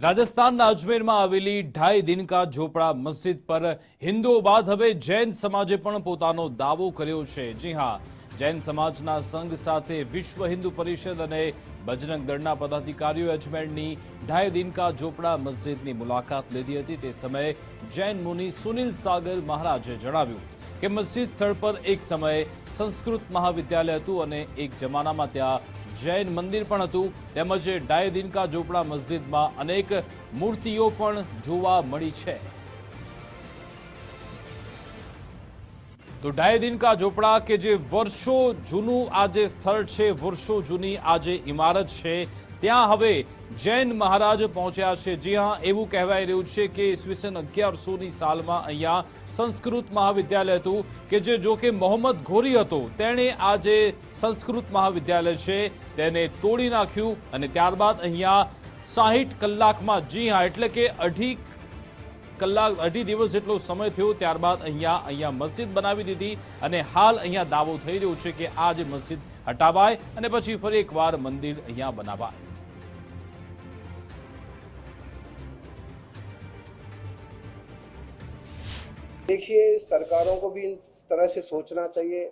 રાજસ્થાનના અજમેરમાં આવેલી 2.5 દિન કા ઝોપડા મસ્જિદ પર હિન્દુઓ બાદ હવે જૈન સમાજે પણ પોતાનો દાવો કર્યો છે। જી હા, જૈન સમાજના સંઘ સાથે વિશ્વ હિન્દુ પરિષદ અને બજરંગ દળના પદાધિકારીઓએ અજમેરની 2.5 દિન કા ઝોપડા મસ્જિદની મુલાકાત લીધી હતી। તે સમયે જૈન મુનિ સુનિલ સાગર મહારાજે જણાવ્યું કે મસ્જિદ સ્થળ પર એક સમયે સંસ્કૃત મહાવિદ્યાલય હતું અને એક જમાનામાં ત્યાં જૈન મંદિર પણ હતું। તેમજ 2.5 દિન કા ઝોપડા મસ્જિદમાં અનેક મૂર્તિઓ પણ જોવા મળી છે। તો 2.5 દિન કા ઝોપડા કે જે વર્ષો જૂનું આ જે સ્થળ છે, વર્ષો જૂની આ જે ઇમારત છે, ત્યાં હવે જૈન મહારાજ પહોંચ્યા છે। જી હા, એવું કહેવાય રહ્યું છે કે ઈસવીસન 1100ની સાલમાં અહીંયા સંસ્કૃત મહાવિદ્યાલય હતું કે જે જો કે મોહમ્મદ ઘોરી હતો, તેણે આ જે સંસ્કૃત મહાવિદ્યાલય છે તેને તોડી નાખ્યું અને ત્યારબાદ અહીંયા 60 કલાકમાં, જી હા, એટલે કે 2.5 દિવસ જેટલો સમય થયો, ત્યારબાદ અહીંયા મસ્જિદ બનાવી દીધી અને હાલ અહીંયા દાવો થઈ રહ્યો છે કે આ જે મસ્જિદ હટાવાય અને પછી ફરી એકવાર મંદિર અહીંયા બનાવાય। देखिए, सरकारों को भी इन तरह से सोचना चाहिए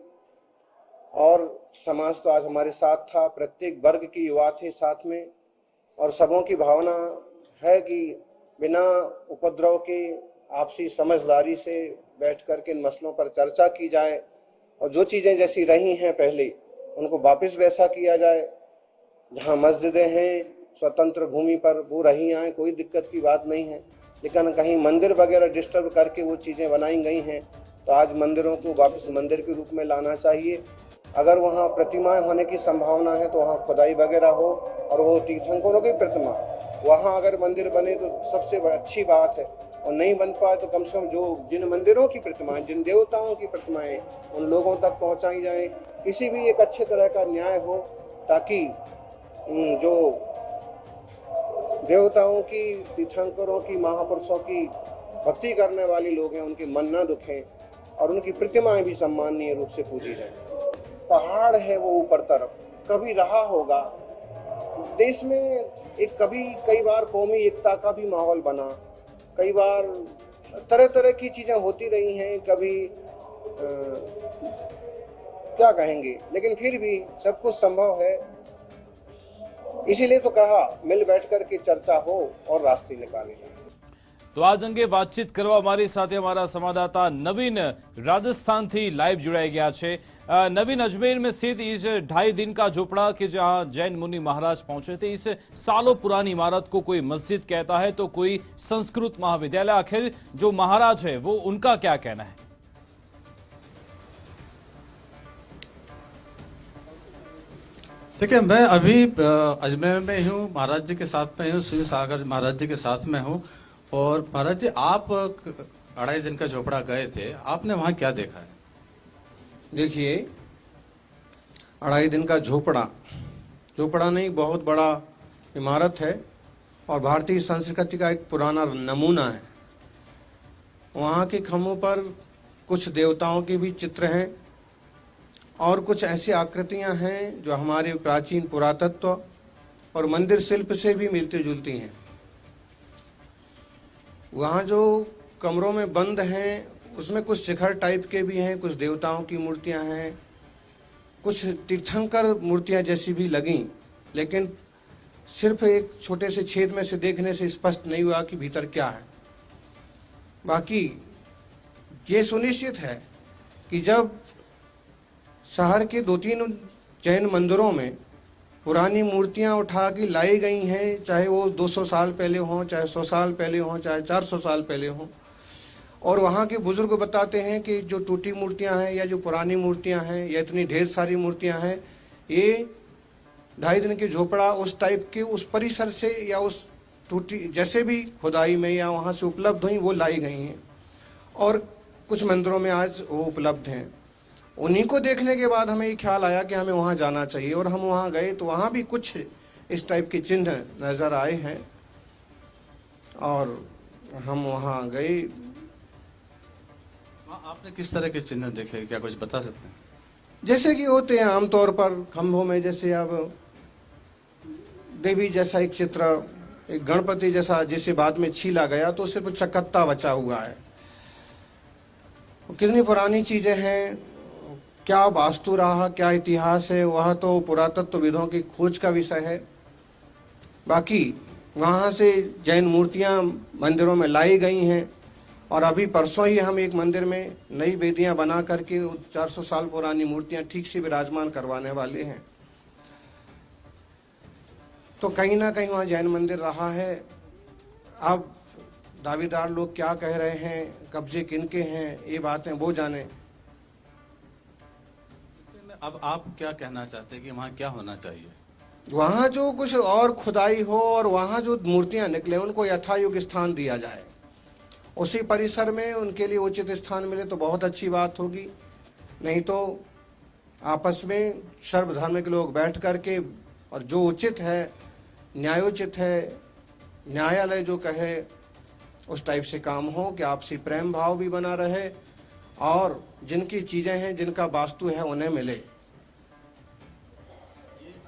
और समाज तो आज हमारे साथ था, प्रत्येक वर्ग की युवा थे साथ में और सबों की भावना है कि बिना उपद्रव के आपसी समझदारी से बैठ कर के इन मसलों पर चर्चा की जाए और जो चीज़ें जैसी रही हैं पहले उनको वापस वैसा किया जाए। जहाँ मस्जिदें हैं स्वतंत्र भूमि पर वो रही आए, कोई दिक्कत की बात नहीं है, लेकिन कहीं मंदिर वगैरह डिस्टर्ब करके वो चीज़ें बनाई गई हैं तो आज मंदिरों को वापस मंदिर के रूप में लाना चाहिए। अगर वहाँ प्रतिमाएं होने की संभावना है तो वहाँ खुदाई वगैरह हो और वो तीर्थंकरों की प्रतिमा वहाँ अगर मंदिर बने तो सबसे अच्छी बात है, और नहीं बन पाए तो कम से कम जो जिन मंदिरों की प्रतिमाएं, जिन देवताओं की प्रतिमाएं उन लोगों तक पहुँचाई जाए, किसी भी एक अच्छे तरह का न्याय हो ताकि जो देवताओं की, तीर्थंकरों की, महापुरुषों की भक्ति करने वाले लोग हैं उनके मन न दुखें और उनकी प्रतिमाएं भी सम्माननीय रूप से पूजी जाएं। पहाड़ है वो ऊपर तरफ, कभी रहा होगा देश में एक कई बार कौमी एकता का भी माहौल बना, कई बार तरह तरह की चीज़ें होती रही हैं, कभी क्या कहेंगे, लेकिन फिर भी सब कुछ संभव है। इसीलिए तो कहा मिल बैठ कर के चर्चा हो और रास्ते निकाले जाए। तो आज अंगे बातचीत करवा हमारी साथे हमारा संवाददाता नवीन राजस्थान थी लाइव जुड़ाई गया है। नवीन, अजमेर में स्थित इस 2.5 दिन का झोपड़ा के जहां जैन मुनि महाराज पहुंचे थे, इस सालों पुरानी इमारत को कोई मस्जिद कहता है तो कोई संस्कृत महाविद्यालय, आखिर जो महाराज है वो उनका क्या कहना है? देखिए, मैं अभी अजमेर में हूँ, महाराज जी के साथ में हूँ, सुनील सागर महाराज जी के साथ में हूँ। और महाराज जी, आप 2.5 दिन का झोपड़ा गए थे, आपने वहाँ क्या देखा है? देखिए, 2.5 दिन का झोपड़ा नहीं, बहुत बड़ा इमारत है और भारतीय संस्कृति का एक पुराना नमूना है। वहाँ के खम्भों पर कुछ देवताओं के भी चित्र हैं और कुछ ऐसी आकृतियां हैं जो हमारे प्राचीन पुरातत्व और मंदिर शिल्प से भी मिलती जुलती हैं। वहाँ जो कमरों में बंद हैं उसमें कुछ शिखर टाइप के भी हैं, कुछ देवताओं की मूर्तियां हैं, कुछ तीर्थंकर मूर्तियां जैसी भी लगीं, लेकिन सिर्फ एक छोटे से छेद में से देखने से स्पष्ट नहीं हुआ कि भीतर क्या है। बाकी ये सुनिश्चित है कि जब शहर के 2-3 जैन मंदिरों में पुरानी मूर्तियां उठा के लाई गई हैं, चाहे वो 200 साल पहले हों, चाहे 100 साल पहले हों, चाहे 400 साल पहले हों, और वहाँ के बुजुर्ग बताते हैं कि जो टूटी मूर्तियां हैं या जो पुरानी मूर्तियां हैं या इतनी ढेर सारी मूर्तियां हैं, ये 2.5 दिन की झोपड़ा उस टाइप के उस परिसर से या उस टूटी जैसे भी खुदाई में या वहाँ से उपलब्ध हुई वो लाई गई हैं और कुछ मंदिरों में आज वो उपलब्ध हैं। उन्हीं को देखने के बाद हमें ये ख्याल आया कि हमें वहाँ जाना चाहिए और हम वहाँ गए तो वहाँ भी कुछ इस टाइप के चिन्ह नज़र आए हैं और हम वहाँ गए। आपने किस तरह के चिन्ह देखे, क्या कुछ बता सकते हैं? जैसे कि होते हैं आमतौर पर खम्भों में, जैसे अब देवी जैसा एक चित्र एक गणपति जैसा जिसे बाद में छीला गया तो सिर्फ चकत्ता बचा हुआ है। कितनी पुरानी चीजें हैं, क्या वास्तु रहा, क्या इतिहास है, वह तो पुरातत्वविदों की खोज का विषय है। बाकी वहाँ से जैन मूर्तियाँ मंदिरों में लाई गई हैं और अभी परसों ही हम एक मंदिर में नई वेदियाँ बना करके 400 साल पुरानी मूर्तियाँ ठीक से विराजमान करवाने वाले हैं। तो कहीं ना कहीं वहाँ जैन मंदिर रहा है। अब दावेदार लोग क्या कह रहे हैं, कब्जे किनके हैं, ये बातें वो जाने। ऐसे में अब आप क्या कहना चाहते हैं कि वहाँ क्या होना चाहिए? वहाँ जो कुछ और खुदाई हो और वहाँ जो मूर्तियाँ निकले उनको यथायोग्य स्थान दिया जाए, उसी परिसर में उनके लिए उचित स्थान मिले तो बहुत अच्छी बात होगी। नहीं तो आपस में सर्वधर्म के लोग बैठ करके और जो उचित है, न्यायोचित है, न्यायालय जो कहे उस टाइप से काम हो कि आपसी प्रेम भाव भी बना रहे और जिनकी चीजें हैं, जिनका वास्तु है, उन्हें मिले। ये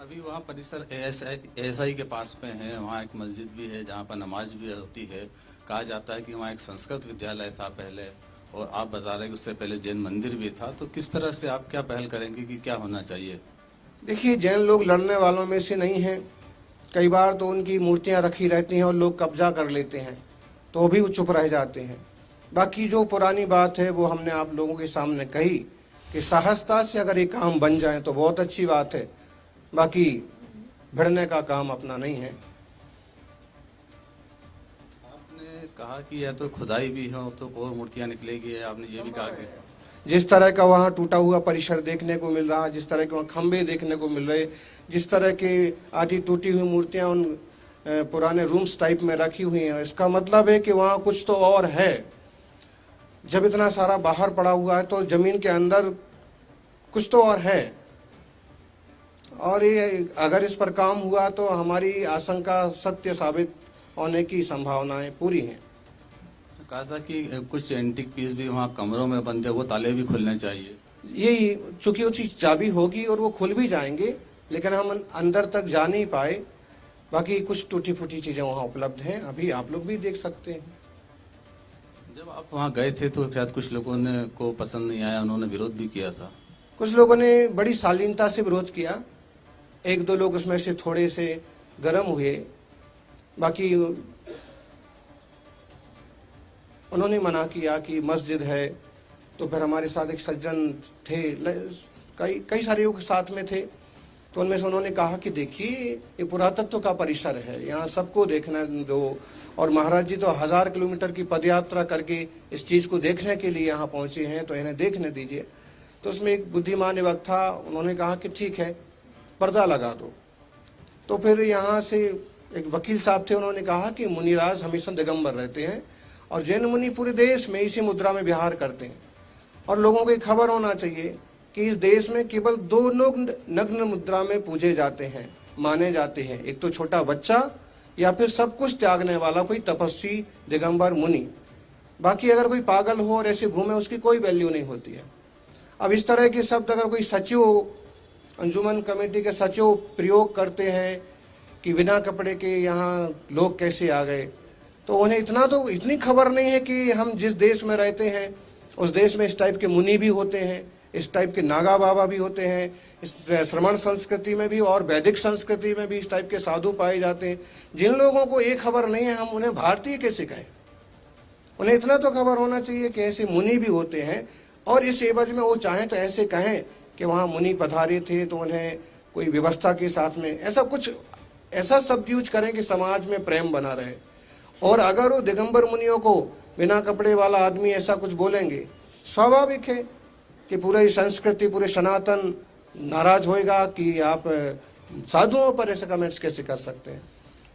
अभी वहाँ परिसर एएसआई के पास में है, वहाँ एक मस्जिद भी है जहाँ पर नमाज भी होती है। कहा जाता है कि वहाँ एक संस्कृत विद्यालय था पहले, और आप बता रहे हैं कि उससे पहले जैन मंदिर भी था। तो किस तरह से आप क्या पहल करेंगे कि क्या होना चाहिए? देखिए, जैन लोग लड़ने वालों में से नहीं हैं। कई बार तो उनकी मूर्तियां रखी रहती हैं और लोग कब्जा कर लेते हैं तो भी वो चुप रह जाते हैं। बाकी जो पुरानी बात है वो हमने आप लोगों के सामने कही कि सहजता से अगर ये काम बन जाए तो बहुत अच्छी बात है। बाकी भिड़ने का काम अपना नहीं है। आपने कहा कि या तो खुदाई भी हो तो और मूर्तियां निकलेगी, आपने ये भी कहा कि जिस तरह का वहाँ टूटा हुआ परिसर देखने को मिल रहा, जिस तरह के वहाँ खंबे देखने को मिल रहे, जिस तरह की आधी टूटी हुई मूर्तियाँ उन पुराने रूम्स टाइप में रखी हुई हैं, इसका मतलब है कि वहाँ कुछ तो और है। जब इतना सारा बाहर पड़ा हुआ है तो जमीन के अंदर कुछ तो और है, और ये अगर इस पर काम हुआ तो हमारी आशंका सत्य साबित होने की संभावनाएं पूरी हैं। कहा था कि कुछ एंटीक पीस भी वहाँ कमरों में बंद है, वो ताले भी खुलने चाहिए। यही चूंकि उसकी चाबी होगी और वो खुल भी जाएंगे, लेकिन हम अंदर तक जा नहीं पाए। बाकी कुछ टूटी फूटी चीजें वहाँ उपलब्ध हैं, अभी आप लोग भी देख सकते हैं। जब आप वहाँ गए थे तो शायद कुछ लोगों ने को पसंद नहीं आया, उन्होंने विरोध भी किया था। कुछ लोगों ने बड़ी शालीनता से विरोध किया, एक दो लोग उसमें से थोड़े से गर्म हुए। बाकी उन्होंने मना किया कि मस्जिद है। तो फिर हमारे साथ एक सज्जन थे, कई सारे लोग साथ में थे, तो उनमें से उन्होंने कहा कि देखिए ये पुरातत्व का परिसर है, यहाँ सबको देखना दो, और महाराज जी तो 1000 किलोमीटर की पदयात्रा करके इस चीज़ को देखने के लिए यहाँ पहुँचे हैं, तो इन्हें देखने दीजिए। तो उसमें एक बुद्धिमान युवक था, उन्होंने कहा कि ठीक है, पर्दा लगा दो। तो फिर यहाँ से एक वकील साहब थे, उन्होंने कहा कि मुनिराज हमेशा दिगंबर रहते हैं और जैन मुनि पूरे देश में इसी मुद्रा में विहार करते हैं, और लोगों को एक खबर होना चाहिए कि इस देश में केवल 2 लोग नग्न मुद्रा में पूजे जाते हैं, माने जाते हैं, एक तो छोटा बच्चा या फिर सब कुछ त्यागने वाला कोई तपस्वी दिगंबर मुनि। बाकी अगर कोई पागल हो और ऐसे घूमे उसकी कोई वैल्यू नहीं होती है। अब इस तरह के शब्द अगर कोई सचिव, अंजुमन कमेटी के सचिव प्रयोग करते हैं कि बिना कपड़े के यहाँ लोग कैसे आ गए, तो उन्हें इतनी खबर नहीं है कि हम जिस देश में रहते हैं उस देश में इस टाइप के मुनि भी होते हैं, इस टाइप के नागा बाबा भी होते हैं, इस श्रमण संस्कृति में भी और वैदिक संस्कृति में भी इस टाइप के साधु पाए जाते हैं। जिन लोगों को ये खबर नहीं है, हम उन्हें भारतीय कैसे कहें? उन्हें इतना तो खबर होना चाहिए कि ऐसे मुनि भी होते हैं, और इस एवज में वो चाहें तो ऐसे कहें कि वहाँ मुनि पधारे थे तो उन्हें कोई व्यवस्था के साथ में ऐसा शब्द यूज करें कि समाज में प्रेम बना रहे। और अगर वो दिगंबर मुनियों को बिना कपड़े वाला आदमी ऐसा कुछ बोलेंगे, स्वाभाविक है कि पूरी संस्कृति, पूरे सनातन नाराज होएगा कि आप साधुओं पर ऐसे कमेंट्स कैसे कर सकते हैं।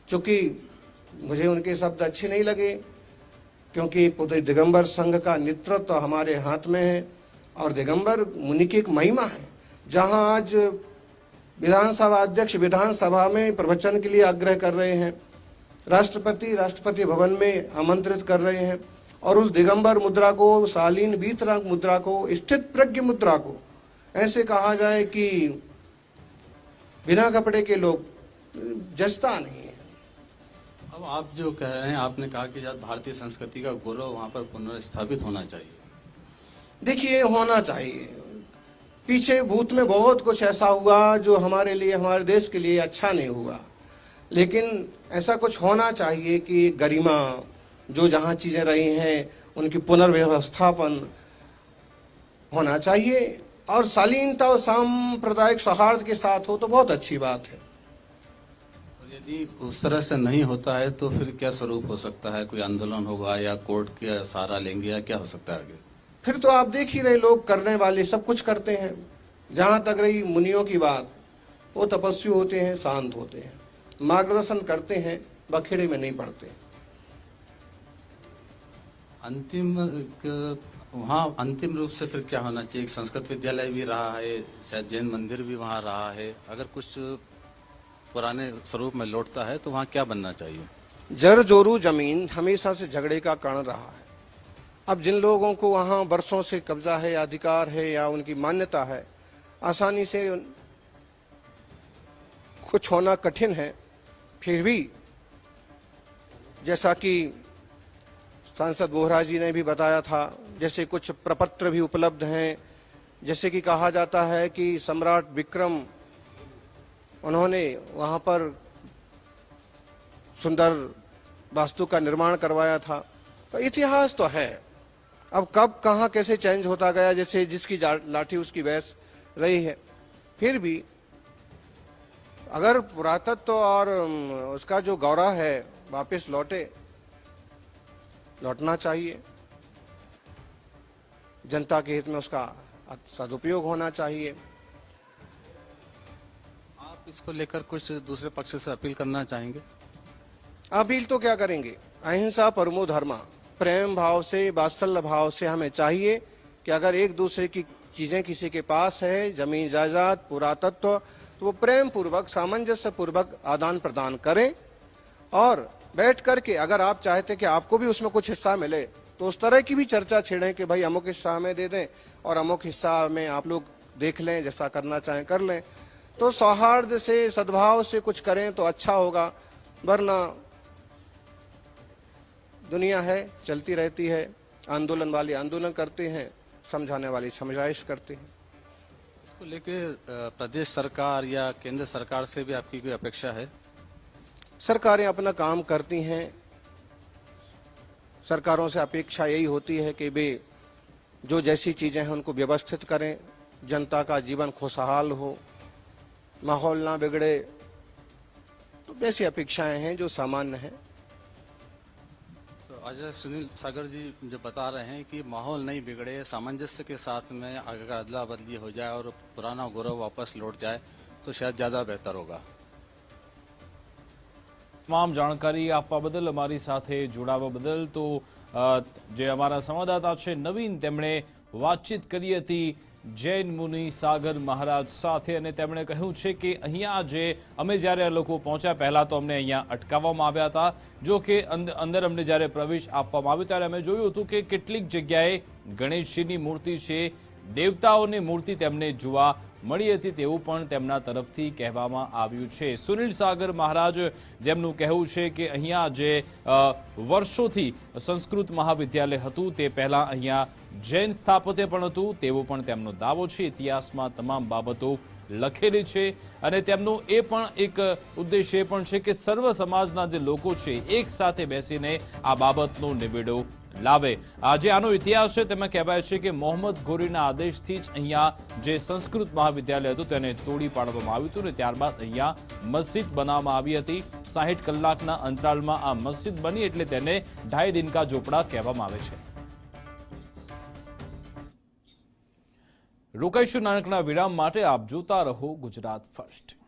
चूँकि मुझे उनके शब्द अच्छे नहीं लगे, क्योंकि पूरे दिगंबर संघ का नेतृत्व तो हमारे हाथ में है, और दिगंबर मुनि की एक महिमा है। जहां आज विधानसभा अध्यक्ष विधानसभा में प्रवचन के लिए आग्रह कर रहे हैं, राष्ट्रपति भवन में आमंत्रित कर रहे हैं, और उस दिगंबर मुद्रा को, शालीन वीतराग मुद्रा को, स्थित प्रज्ञ मुद्रा को ऐसे कहा जाए कि बिना कपड़े के लोग जचता नहीं है। अब आप जो कह रहे हैं, आपने कहा कि जब भारतीय संस्कृति का गौरव वहाँ पर पुनर्स्थापित होना चाहिए। देखिए, होना चाहिए। पीछे भूत में बहुत कुछ ऐसा हुआ जो हमारे लिए, हमारे देश के लिए अच्छा नहीं हुआ, लेकिन ऐसा कुछ होना चाहिए कि गरिमा, जो जहाँ चीज़ें रही हैं उनकी पुनर्व्यवस्थापन होना चाहिए, और शालीनता और सांप्रदायिक सौहार्द के साथ हो तो बहुत अच्छी बात है। और यदि उस तरह से नहीं होता है तो फिर क्या स्वरूप हो सकता है? कोई आंदोलन होगा या कोर्ट का सहारा लेंगे या क्या हो सकता है आगे? फिर तो आप देख ही रहे, लोग करने वाले सब कुछ करते हैं। जहाँ तक रही मुनियों की बात, वो तपस्वी होते हैं, शांत होते हैं, मार्गदर्शन करते हैं, बखेड़े में नहीं पड़ते। वहाँ अंतिम रूप से फिर क्या होना चाहिए? एक संस्कृत विद्यालय भी रहा है, शायद जैन मंदिर भी वहाँ रहा है। अगर कुछ पुराने स्वरूप में लौटता है तो वहाँ क्या बनना चाहिए? जर जोरू जमीन हमेशा से झगड़े का कारण रहा है। अब जिन लोगों को वहाँ बरसों से कब्जा है, या अधिकार है, या उनकी मान्यता है, आसानी से कुछ होना कठिन है। फिर भी जैसा कि सांसद बोहरा जी ने भी बताया था, जैसे कुछ प्रपत्र भी उपलब्ध हैं, जैसे कि कहा जाता है कि सम्राट विक्रम, उन्होंने वहाँ पर सुंदर वास्तु का निर्माण करवाया था। तो इतिहास तो है। अब कब कहाँ कैसे चेंज होता गया, जैसे जिसकी लाठी उसकी भैंस रही है। फिर भी अगर पुरातत्व और उसका जो गौरव है वापस लौटना चाहिए, जनता के हित में उसका सदुपयोग होना चाहिए। आप इसको लेकर कुछ दूसरे पक्ष से अपील करना चाहेंगे? अपील तो क्या करेंगे, अहिंसा परमो धर्मा, प्रेम भाव से, वात्सल्य भाव से हमें चाहिए कि अगर एक दूसरे की चीजें किसी के पास है, जमीन जायदाद, पुरातत्व, तो वो प्रेम पूर्वक, सामंजस्य पूर्वक आदान प्रदान करें। और बैठ करके अगर आप चाहते कि आपको भी उसमें कुछ हिस्सा मिले, तो उस तरह की भी चर्चा छेड़ें कि भाई अमुक हिस्सा हमें दे दें और अमुक हिस्सा में आप लोग देख लें, जैसा करना चाहें कर लें। तो सौहार्द से, सद्भाव से कुछ करें तो अच्छा होगा। वरना दुनिया है, चलती रहती है, आंदोलन वाले आंदोलन करते हैं, समझाने वाले समझाइश करते हैं। इसको लेके प्रदेश सरकार या केंद्र सरकार से भी आपकी कोई अपेक्षा है? सरकारें अपना काम करती हैं। सरकारों से अपेक्षा यही होती है कि वे जो जैसी चीजें हैं उनको व्यवस्थित करें, जनता का जीवन खुशहाल हो, माहौल ना बिगड़े। तो वैसी अपेक्षाएं हैं जो सामान्य हैं। तो अजय सुनील सागर जी जो बता रहे हैं कि माहौल नहीं बिगड़े, सामंजस्य के साथ में अगर अदला बदली हो जाए और पुराना गौरव वापस लौट जाए तो शायद ज़्यादा बेहतर होगा। તમામ જાણકારી આપવા બદલ, અમારી સાથે જોડાવા બદલ। તો જે અમારા સંવાદદાતા છે નવીન, તેમણે વાતચીત કરી હતી જૈન મુનિ સાગર મહારાજ સાથે, અને તેમણે કહ્યું છે કે અહીંયા જે અમે જ્યારે આ લોકો પહોંચ્યા, પહેલાં તો અમને અહીંયા અટકાવવામાં આવ્યા હતા। જો કે અંદર અમને જ્યારે પ્રવેશ આપવામાં આવ્યો ત્યારે અમે જોયું હતું કે કેટલીક જગ્યાએ ગણેશજીની મૂર્તિ છે, દેવતાઓની મૂર્તિ તેમને જોવા મળી હતી, તેવું પણ તેમના તરફથી કહેવામાં આવ્યું છે। સુનિલ સાગર મહારાજ જેમનું કહેવું છે કે અહીંયા જે વર્ષોથી સંસ્કૃત મહાવિદ્યાલય હતું, તે પહેલાં અહીંયા જૈન સ્થાપત્ય પણ હતું, તેવો પણ તેમનો દાવો છે। ઇતિહાસમાં તમામ બાબતો લખેલી છે અને તેમનો એ પણ એક ઉદ્દેશ્ય એ પણ છે કે સર્વ સમાજના જે લોકો છે એક સાથે બેસીને આ બાબતનો નિવેડો લાવે। આજે આનો ઇતિહાસ છે તેમાં કહેવાય છે કે મોહમ્મદ ઘોરીના આદેશથી જ અહીંયા જે સંસ્કૃત મહાવિદ્યાલય હતું તેને તોડી પાડવામાં આવ્યું હતું ને ત્યારબાદ અહીંયા મસ્જિદ બનાવવામાં આવી હતી। 60 કલાકના અંતરાલમાં આ મસ્જિદ બની, એટલે તેને ઢાઈ દિન કા ઝોપડા કહેવામાં આવે છે। રોકાઈશું નાનકડા વિરામ માટે। આપ જોતા રહો ગુજરાત ફર્સ્ટ।